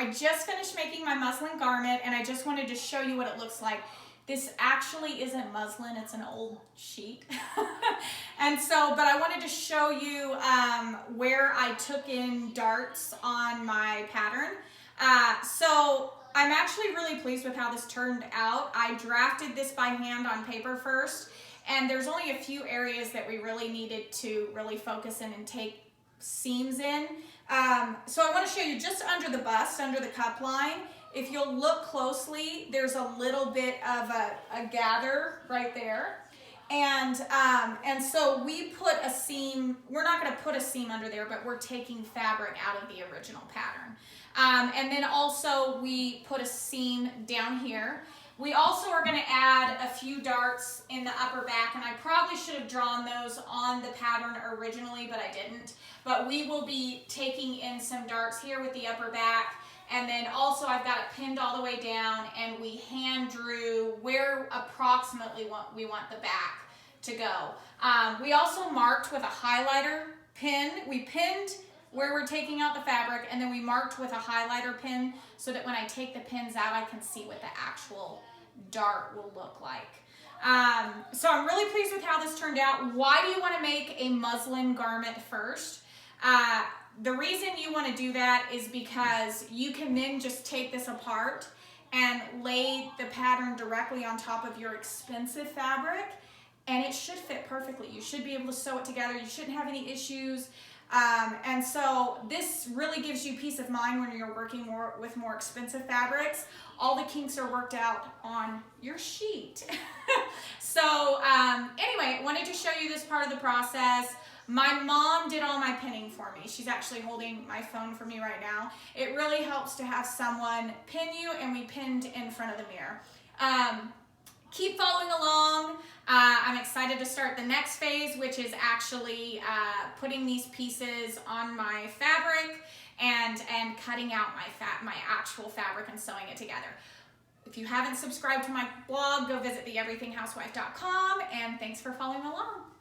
I just finished making my muslin garment, and I just wanted to show you what it looks like. This actually isn't muslin, it's an old sheet. And so, but I wanted to show you where I took in darts on my pattern. So I'm actually really pleased with how this turned out. I drafted this by hand on paper first, and there's only a few areas that we really needed to really focus in and take seams in. So I want to show you just under the bust, under the cup line. If you'll look closely, there's a little bit of a gather right there. And so we put a seam, we're not going to put a seam under there, but we're taking fabric out of the original pattern. And then also we put a seam down here. We also are going to add a few darts in the upper back, and I probably should have drawn those on the pattern originally, but I didn't. But we will be taking in some darts here with the upper back, and then also I've got it pinned all the way down, and we hand drew where approximately we want the back to go. We also marked with a highlighter pin. We pinned where we're taking out the fabric, and then we marked with a highlighter pin so that when I take the pins out, I can see what the actual dart will look like. So I'm really pleased with how this turned out. Why do you want to make a muslin garment first? The reason you want to do that is because you can then just take this apart and lay the pattern directly on top of your expensive fabric, and it should fit perfectly. You should be able to sew it together. You shouldn't have any issues. And so this really gives you peace of mind when you're working with more expensive fabrics. All the kinks are worked out on your sheet. So anyway, I wanted to show you this part of the process. My mom did all my pinning for me. She's actually holding my phone for me right now. It really helps to have someone pin you, and we pinned in front of the mirror. Keep following along. I'm excited to start the next phase, which is actually putting these pieces on my fabric and cutting out my actual fabric and sewing it together. If you haven't subscribed to my blog, go visit theeverythinghousewife.com, and thanks for following along.